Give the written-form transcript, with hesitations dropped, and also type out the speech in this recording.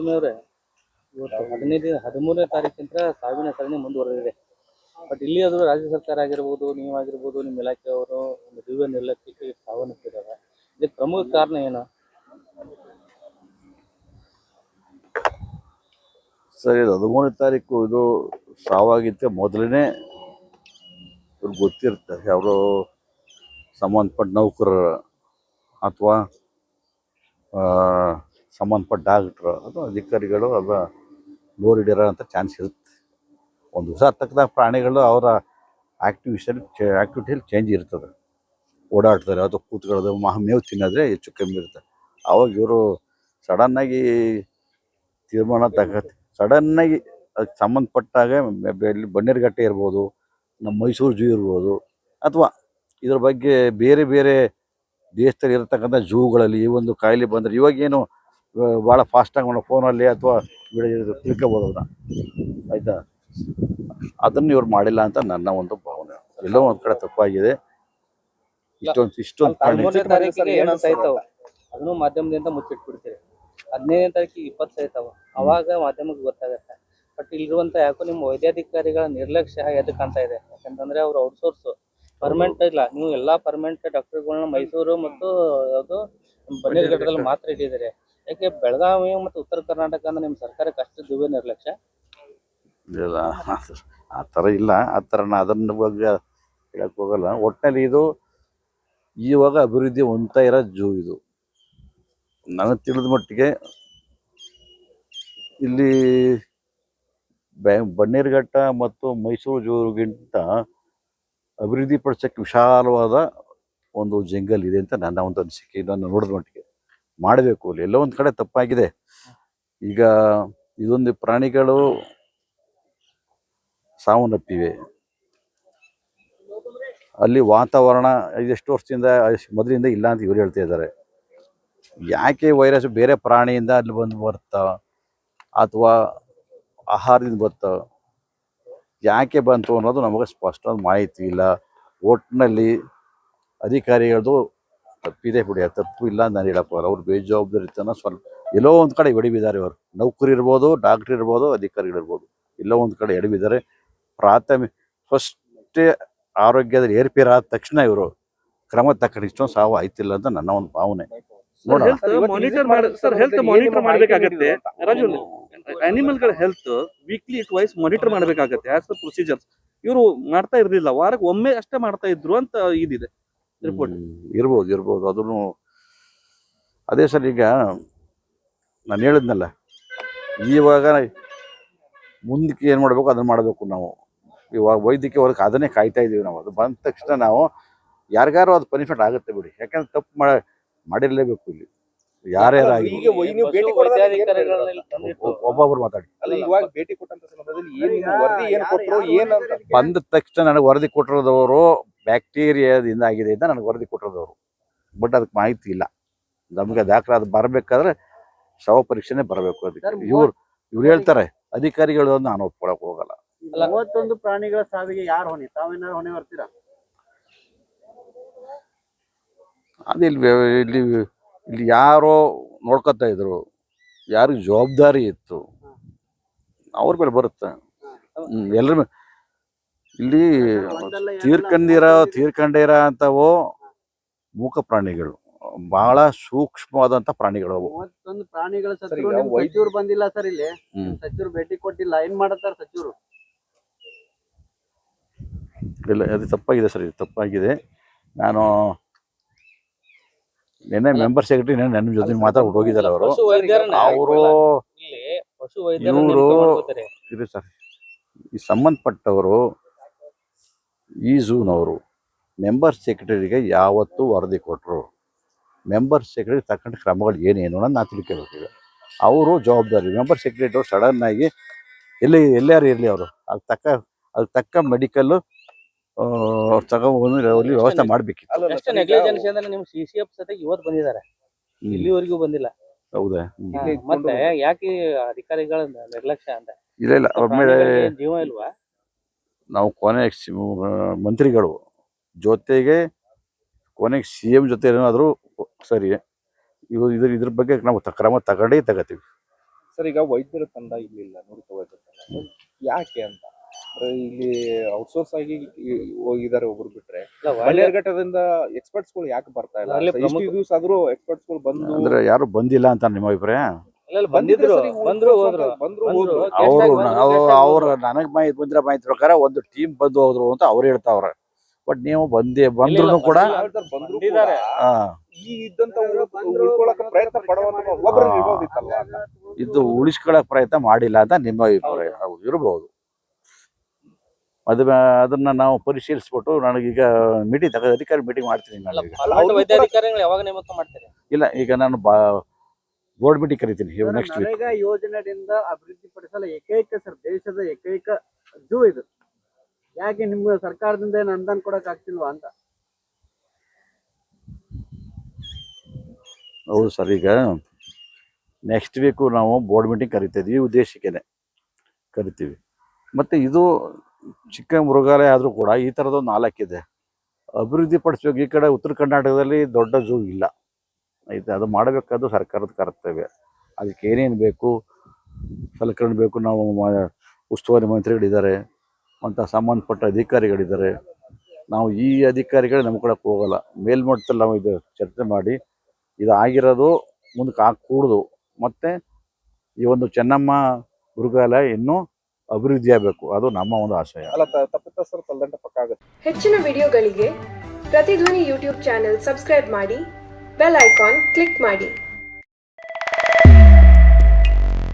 ಅವರೇ ಇವತ್ತು 13ನೇ ತಾರೀಕಿಂದ ಸಾವಿನ ಸರಣಿ ಮುಂದುವರೆದಿದೆ. ಬಟ್ ಇಲ್ಲಿ ಅದು ರಾಜ್ಯ ಸರ್ಕಾರ ಆಗಿರ್ಬೋದು, ನೀವಾಗಿರ್ಬೋದು, ನಿಮ್ಮ ಇಲಾಖೆಯವರು ಒಂದು ದಿವ್ಯ ನಿರ್ಲಕ್ಷ್ಯಕ್ಕೆ ಸಾವನ್ನಪ್ಪಿದ್ದಾರೆ. ಇದಕ್ಕೆ ಪ್ರಮುಖ ಕಾರಣ ಏನು? ಸರ್, ಇದು 13ನೇ ತಾರೀಕು ಇದು ಸಾವಾಗಿದ್ದೆ ಮೊದಲನೇ ಇವ್ರಿಗೆ ಗೊತ್ತಿರುತ್ತೆ. ಅವರು ಸಂಬಂಧಪಟ್ಟ ನೌಕರರ ಅಥವಾ ಸಂಬಂಧಪಟ್ಟ ಡಾಕ್ಟ್ರು ಅಥವಾ ಅಧಿಕಾರಿಗಳು ಅದ ನೋಡಿಡಿರೋ ಅಂತ ಚಾನ್ಸ್ ಇರುತ್ತೆ. ಒಂದು ದಿವಸ ತಕ್ಕದ ಪ್ರಾಣಿಗಳು ಅವರ ಆ್ಯಕ್ಟಿವಿಟಿಯಲ್ಲಿ ಚೇಂಜ್ ಇರ್ತದೆ. ಓಡಾಡ್ತಾರೆ ಅಥವಾ ಕೂತ್ಕೊಳ್ಳೋದು ಮೇವು ತಿನ್ನೋದ್ರೆ ಹೆಚ್ಚು ಕಮ್ಮಿ ಇರುತ್ತೆ. ಆವಾಗ ಇವರು ಸಡನ್ನಾಗಿ ತೀರ್ಮಾನ ಸಡನ್ನಾಗಿ ಅದಕ್ಕೆ ಸಂಬಂಧಪಟ್ಟಾಗ ಇಲ್ಲಿ ಬನ್ನೇರುಘಟ್ಟ ಇರ್ಬೋದು, ನಮ್ಮ ಮೈಸೂರು ಜೂ ಇರ್ಬೋದು, ಅಥವಾ ಇದ್ರ ಬಗ್ಗೆ ಬೇರೆ ಬೇರೆ ದೇಶದಲ್ಲಿ ಇರತಕ್ಕಂಥ ಜೂಗಳಲ್ಲಿ ಈ ಒಂದು ಕಾಯಿಲೆ ಬಂದರೆ ಇವಾಗೇನು ಭಾಳ ಫಾಸ್ಟಾಗಿ ಮಾಡೋ ಫೋನಲ್ಲಿ ಅಥವಾ ವಿಡಿಯೋ ತಿಳ್ಕೊಬೋದು ಅದನ್ನ, ಆಯಿತಾ. ಅದನ್ನು ಇವ್ರು ಮಾಡಿಲ್ಲ ಅಂತ ನನ್ನ ಒಂದು ಭಾವನೆ. ಎಲ್ಲೋ ಒಂದು ಕಡೆ ತಪ್ಪಾಗಿದೆ. ಇಷ್ಟೊಂದು 13ನೇ ತಾರೀಕಿಗೆ ಏನು ಸಾಯ್ತಾವ ಅದನ್ನು ಮಾಧ್ಯಮದಿಂದ ಮುಚ್ಚಿಟ್ಬಿಡ್ತೀರಿ. 15ನೇ ತಾರೀಕಿಗೆ 20 ಸಾಯ್ತಾವ, ಅವಾಗ ಮಾಧ್ಯಮಕ್ಕೆ ಗೊತ್ತಾಗುತ್ತೆ. ಬಟ್ ಇಲ್ಲಿರುವಂತ ಯಾಕೋ ನಿಮ್ಮ ವೈದ್ಯಾಧಿಕಾರಿಗಳ ನಿರ್ಲಕ್ಷ್ಯ ಎದ್ದು ಕಾಣ್ತಾ ಇದೆ. ಯಾಕಂತಂದ್ರೆ ಅವ್ರು ಔಟ್ಸೋರ್ಸ್ ಪರ್ಮನೆಂಟ್ ಇಲ್ಲ. ನೀವು ಎಲ್ಲಾ ಪರ್ಮನೆಂಟ್ ಡಾಕ್ಟರ್ಗಳನ್ನ ಮೈಸೂರು ಮತ್ತು ಯಾವುದು ಬನ್ನೇರುಘಟ್ಟದಲ್ಲಿ ಮಾತ್ರ ಇಟ್ಟಿದ್ದಾರೆ. ಯಾಕೆ ಬೆಳಗಾವಿ ಮತ್ತು ಉತ್ತರ ಕರ್ನಾಟಕ ಅಂದ್ರೆ ನಿಮ್ಮ ಸರ್ಕಾರಕ್ಕೆ ಅಷ್ಟು ದಿವ್ಯ ನಿರ್ಲಕ್ಷ್ಯ? ಇಲ್ಲ, ಆ ಥರ ಇಲ್ಲ. ಆ ಥರ ಅದನ್ನ ಬಗ್ಗೆ ಹೇಳಕ್ಕೆ ಹೋಗಲ್ಲ. ಒಟ್ಟಿನಲ್ಲಿ ಇದು ಇವಾಗ ಅಭಿವೃದ್ಧಿ ಹೊಂದ್ತಾ ಇರೋ ಜೂ ಇದು. ನನಗೆ ತಿಳಿದ ಮಟ್ಟಿಗೆ ಇಲ್ಲಿ ಬನ್ನೇರುಘಟ್ಟ ಮತ್ತು ಮೈಸೂರು ಜೂಗಿಂತ ಅಭಿವೃದ್ಧಿ ಪಡಿಸೋಕ್ಕೆ ವಿಶಾಲವಾದ ಒಂದು ಜಂಗಲ್ ಇದೆ ಅಂತ ನನ್ನ ಒಂದು ಅನಿಸಿಕೆ. ಇದನ್ನು ನೋಡಿದ ಮಟ್ಟಿಗೆ ಮಾಡಬೇಕು. ಅಲ್ಲಿ ಎಲ್ಲೋ ಒಂದು ಕಡೆ ತಪ್ಪಾಗಿದೆ. ಈಗ ಇದೊಂದು ಪ್ರಾಣಿಗಳು ಸಾವನ್ನಪ್ಪಿವೆ. ಅಲ್ಲಿ ವಾತಾವರಣ ಎಷ್ಟು ವರ್ಷದಿಂದ ಮೊದಲಿಂದ ಇಲ್ಲ ಅಂತ ಇವ್ರು ಹೇಳ್ತಾ ಇದ್ದಾರೆ. ಯಾಕೆ ವೈರಸ್ ಬೇರೆ ಪ್ರಾಣಿಯಿಂದ ಅಲ್ಲಿ ಬಂದು ಬರ್ತಾ ಅಥವಾ ಆಹಾರದಿಂದ ಬರ್ತಾ ಯಾಕೆ ಬಂತು ಅನ್ನೋದು ನಮಗೆ ಸ್ಪಷ್ಟವಾದ ಮಾಹಿತಿ ಇಲ್ಲ. ಒಟ್ಟಿನಲ್ಲಿ ಅಧಿಕಾರಿಗಳದ್ದು ತಪ್ಪಿದೆ ಬಿಡಿ, ತಪ್ಪು ಇಲ್ಲ ಅಂತ ನಾನು ಹೇಳಪ್ಪ. ಅವ್ರು ಬೇಜವಾಬ್ದಾರಿತನ ಸ್ವಲ್ಪ ಎಲ್ಲೋ ಒಂದು ಕಡೆ ಎಡವಿದ್ದಾರೆ. ಇವರು ನೌಕರು ಇರ್ಬೋದು, ಡಾಕ್ಟ್ರ್ ಇರ್ಬೋದು, ಅಧಿಕಾರಿಗಳಿರ್ಬೋದು, ಎಲ್ಲೋ ಒಂದು ಕಡೆ ಎಡವಿದ್ದಾರೆ. ಫಸ್ಟೇ ಆರೋಗ್ಯದಲ್ಲಿ ಏರ್ಪೇರ್ ಆದ ತಕ್ಷಣ ಇವರು ಕ್ರಮ ತಕ್ಕಂಡು ಇಷ್ಟೊಂದು ಸಾವು ಆಯ್ತಿಲ್ಲ ಅಂತ ನನ್ನ ಒಂದು ಭಾವನೆ. ಮಾನಿಟರ್ ಮಾಡಬೇಕಾಗತ್ತೆ ರಾಜು. ಅನಿಮಲ್ಗಳ ಹೆಲ್ತ್ ವೀಕ್ಲಿ ವೈಸ್ ಮಾನಿಟರ್ ಮಾಡಬೇಕಾಗತ್ತೆ ಆಸ್ ಪರ್ ಪ್ರೊಸೀಜರ್ಸ್. ಇವರು ಮಾಡ್ತಾ ಇರ್ಲಿಲ್ಲ, ವಾರಕ್ಕೆ ಒಮ್ಮೆ ಅಷ್ಟೇ ಮಾಡ್ತಾ ಇದ್ರು ಅಂತ ಇದಿದೆ ರಿಪೋರ್ಟ್. ಇರ್ಬೋದು ಅದನ್ನು. ಅದೇ ಸರ್, ಈಗ ನಾನು ಹೇಳಿದ್ನಲ್ಲ, ಇವಾಗ ಮುಂದಕ್ಕೆ ಏನು ಮಾಡಬೇಕು ಅದನ್ನು ಮಾಡಬೇಕು ನಾವು. ಇವಾಗ ವೈದ್ಯಕೀಯ ವರ್ಗಕ್ಕೆ ಅದನ್ನೇ ಕಾಯ್ತಾ ಇದ್ದೀವಿ ನಾವು. ಅದು ಬಂದ ತಕ್ಷಣ ನಾವು ಯಾರಿಗಾರು ಅದು ಬೆನಿಫಿಟ್ ಆಗುತ್ತೆ ಬಿಡಿ. ಯಾಕಂದ್ರೆ ತಪ್ಪು ಮಾಡಿರಲೇಬೇಕು ಇಲ್ಲಿ ಯಾರ್ಯಾರಾಗಿ. ಒಬ್ಬೊಬ್ರು ಮಾತಾಡಿ. ಬಂದ ತಕ್ಷಣ ನನಗೆ ವರದಿ ಕೊಟ್ಟಿರೋದವರು ಬ್ಯಾಕ್ಟೀರಿಯಾದಿಂದ ಆಗಿದೆ ಅಂತ ನನಗೆ ವರದಿ ಕೊಟ್ಟಿರೋದವರು. ಬಟ್ ಅದಕ್ಕೆ ಮಾಹಿತಿ ಇಲ್ಲ ನಮಗೆ. ದಾಖಲೆ ಅದು ಬರಬೇಕಾದ್ರೆ ಶವ ಪರೀಕ್ಷೆನೇ ಬರಬೇಕು. ಅದಕ್ಕೆ ಇವ್ರು ಹೇಳ್ತಾರೆ ಅಧಿಕಾರಿಗಳು, ನಾನು ಒಪ್ಕೊಳಕ್ ಹೋಗಲ್ಲ. 31 ಪ್ರಾಣಿಗಳ ಸಾವಿಗೆ ಯಾರು ಹೊಣೆ? ತಾವೇನಾದ್ರು ಹೊಣೆ ಬರ್ತೀರಾ? ಅದು ಇಲ್ಲಿ ಯಾರೋ ನೋಡ್ಕೊತಾ ಇದ್ರು, ಯಾರಿಗೆ ಜವಾಬ್ದಾರಿ ಇತ್ತು ಅವ್ರ ಮೇಲೆ ಬರುತ್ತೆ. ಎಲ್ಲರ ಮೇಲೆ. ಇಲ್ಲಿ ತೀರ್ಕೊಂಡಿರೋ ಅಂಥವು ಮೂಕ ಪ್ರಾಣಿಗಳು, ಬಹಳ ಸೂಕ್ಷ್ಮವಾದಂತ ಪ್ರಾಣಿಗಳು ಅವು. 31 ಪ್ರಾಣಿಗಳ ಸಚಿವರು ಬಂದಿಲ್ಲ ಸರ್. ಇಲ್ಲಿ ಸಚಿವರು ಭೇಟಿ ಕೊಟ್ಟಿಲ್ಲ. ಏನ್ ಮಾಡತ್ತಾರ ಸಚಿವರು? ಇಲ್ಲ, ಅದು ತಪ್ಪಾಗಿದೆ ಸರ್, ಇದು ತಪ್ಪಾಗಿದೆ. ನಾನು ನಿನ್ನೆ ಮೆಂಬರ್ ಸೆಕ್ರೆಟರಿ ನನ್ನ ಜೊತೆ ಮಾತಾಡ್ಬಿಟ್ಟು ಹೋಗಿದ್ದಾರೆ ಅವರು. ಇದು ಸರ್, ಈ ಸಂಬಂಧಪಟ್ಟವರು ಈ ಝೂನವರು ಮೆಂಬರ್ ಸೆಕ್ರೆಟರಿಗೆ ಯಾವತ್ತೂ ವರದಿ ಕೊಟ್ಟರು. ಮೆಂಬರ್ ಸೆಕ್ರೆಟರಿ ತಕ್ಕಂಥ ಕ್ರಮಗಳು ಏನೇನು ಅನ್ನೋದು ನಾನು ತಿಳ್ಕೊಬೇಕೀಗ. ಅವರು ಜವಾಬ್ದಾರಿ. ಮೆಂಬರ್ ಸೆಕ್ರೆಟರಿ ಅವರು ಸಡನ್ನಾಗಿ ಎಲ್ಲಾರು ಇರಲಿ, ಅವರು ಅದಕ್ಕೆ ತಕ್ಕ ಮೆಡಿಕಲ್ಲು ತಗೊಂಡು ವ್ಯವಸ್ಥೆ ಮಾಡಬೇಕಿತ್ತು. ಇಲ್ಲಿವರೆಗೂ ಬಂದಿಲ್ಲ. ಹೌದಾ? ಮತ್ತೆ ಯಾಕೆ ಅಧಿಕಾರಿಗಳ ನಿರ್ಲಕ್ಷ್ಯ ಅಂತ? ಇಲ್ಲ, ಅವ್ರ ಮೇಲೆ ಜೀವ ಇಲ್ವಾ? ನಾವು ಕೊನೆಗೆ ಮಂತ್ರಿಗಳು ಜೊತೆಗೆ ಕೊನೆಗೆ CM ಜೊತೆ ಏನಾದರೂ ಸರಿ, ಇದ್ರ ಬಗ್ಗೆ ನಾವು ಕ್ರಮ ತಗೊಂಡೇ ತಗೋತೀವಿ. ಸರ್ ಈಗ ವೈದ್ಯರ ತಂಡ ಇಲ್ಲಿಲ್ಲ ನುರಿತ ವೈದ್ಯರ ತಂಡ ಯಾಕೆ ಅಂತ ಇಲ್ಲಿ ಔಟ್ಸೋರ್ಸ್ ಆಗಿ ಹೋಗಿದ್ದಾರೆ ಒಬ್ರು ಬಿಟ್ರೆ ಬನ್ನೇರ್ಘಟ್ಟದಿಂದ ಎಕ್ಸ್ಪರ್ಟ್ಸ್ ಗಳು ಯಾಕೆ ಬರ್ತಾ ಇಲ್ಲ ಅಲ್ಲಿ ಇಷ್ಟು ದಿವಸ ಆದ್ರೂ ಎಕ್ಸ್ಪರ್ಟ್ಸ್ ಗಳು ಬಂದು ಅಂದ್ರೆ ಯಾರು ಬಂದಿಲ್ಲ ಅಂತ ನಿಮ್ಮ ಅಭಿಪ್ರಾಯ? ಬಂದಿದ್ರು ಬಂದ್ರು ಹೋದ್ರು ಅವ್ರು ನನಗ್ ಮಾಹಿತಿ ಬಂದಿರೋ ಮಾಹಿತಿ ಪ್ರಕಾರ ಒಂದು ಟೀಮ್ ಬಂದು ಹೋದ್ರು ಅಂತ ಅವ್ರು ಹೇಳ್ತಾವ್ರ. ಬಟ್ ನೀವು ಬಂದ್ರು ಕೂಡ ಬಂದ್ರು ಬಂದಿದ್ದಾರೆ. ಈ ಇದ್ದಂತ ಉಳ್ಕೊಳಕ ಪ್ರಯತ್ನ ಪಡುವಂತ ಒಬ್ಬರು ಇರ್ಬೋದಿತ್ತಲ್ವಾ ಅಂತ. ಇದು ಉಳಿಸ್ಕೊಳಕ್ ಪ್ರಯತ್ನ ಮಾಡಿಲ್ಲ ಅಂತ ನಿಮ್ಮ ಅಭಿಪ್ರಾಯ? ಹೌದು, ಇರಬಹುದು. ಅದನ್ನ ನಾವು ಪರಿಶೀಲಿಸ್ಬಿಟ್ಟು ನನಗೀಗ ಮೀಟಿಂಗ್ ಅಧಿಕಾರಿ ಮೀಟಿಂಗ್ ಮಾಡ್ತೀನಿ ನಾನು ಈಗ. ವೈದ್ಯಾಧಿಕಾರಿಗಳು ಯಾವಾಗ ನೇಮಕ ಮಾಡ್ತಾರೆ? ಇಲ್ಲ, ಈಗ ನಾನು ಬೋರ್ಡ್ ಮೀಟಿಂಗ್ ಕರಿತೀನಿ ನೆಕ್ಸ್ಟ್ ವೀಕ್. ನರೇಗಾ ಯೋಜನೆಯಿಂದ ಅಭಿವೃದ್ಧಿಪಡಿಸಲು ಏಕೈಕ ಸರ್ ದೇಶದ ಏಕೈಕ ಜೂ ಇದು. ಯಾಕೆ ನಿಮ್ಗೆ ಸರ್ಕಾರದಿಂದ ಏನು ಅನುದಾನ ಕೊಡಕ್ ಆಗ್ತಿಲ್ವಾ ಅಂತ? ಹೌದು ಸರ್, ಈಗ ನೆಕ್ಸ್ಟ್ ವೀಕು ನಾವು ಬೋರ್ಡ್ ಮೀಟಿಂಗ್ ಕರಿತಿದ್ವಿ, ಈ ಉದ್ದೇಶಕ್ಕೇನೆ ಕರಿತೀವಿ. ಮತ್ತು ಇದು ಚಿಕ್ಕ ಮೃಗಾಲಯ ಆದರೂ ಕೂಡ ಈ ಥರದೊಂದು 4 ಇದೆ. ಅಭಿವೃದ್ಧಿ ಪಡಿಸ್ಬೇಕು. ಈ ಕಡೆ ಉತ್ತರ ಕರ್ನಾಟಕದಲ್ಲಿ ದೊಡ್ಡ ಝೂ ಇಲ್ಲ ಐತೆ, ಅದು ಮಾಡಬೇಕಾದ್ದು ಸರ್ಕಾರದ ಕರ್ತವ್ಯ. ಅದಕ್ಕೆ ಏನೇನು ಬೇಕು ಸಲಕರಣೆ ಬೇಕು. ನಾವು ಉಸ್ತುವಾರಿ ಮಂತ್ರಿಗಳಿದ್ದಾರೆ ಮತ್ತು ಸಂಬಂಧಪಟ್ಟ ಅಧಿಕಾರಿಗಳಿದ್ದಾರೆ. ನಾವು ಈ ಅಧಿಕಾರಿಗಳು ನಮ್ಮ ಕಡೆ ಹೋಗಲ್ಲ. ಮೇಲ್ಮಟ್ಟದಲ್ಲಿ ನಾವು ಇದು ಚರ್ಚೆ ಮಾಡಿ ಇದು ಆಗಿರೋದು ಮುಂದಕ್ಕೆ ಕೂಡುದು. ಮತ್ತು ಈ ಒಂದು ಚೆನ್ನಮ್ಮ ಮೃಗಾಲಯ ಇನ್ನೂ ಅಭಿವೃದ್ಧಿ ಆಗಬೇಕು, ಅದು ನಮ್ಮ ಒಂದು ಆಶಯ. ಅಲ್ಲ, ತಪ್ಪಿತಸ್ಥರು ತಲೆದಂಡ ಪಕ್ಕ ಆಗುತ್ತೆ. ಹೆಚ್ಚಿನ ವಿಡಿಯೋಗಳಿಗೆ ಪ್ರತಿಧ್ವನಿ ಯೂಟ್ಯೂಬ್ ಚಾನೆಲ್ ಸಬ್ಸ್ಕ್ರೈಬ್ ಮಾಡಿ, ಬೆಲ್ ಐಕಾನ್ ಕ್ಲಿಕ್ ಮಾಡಿ.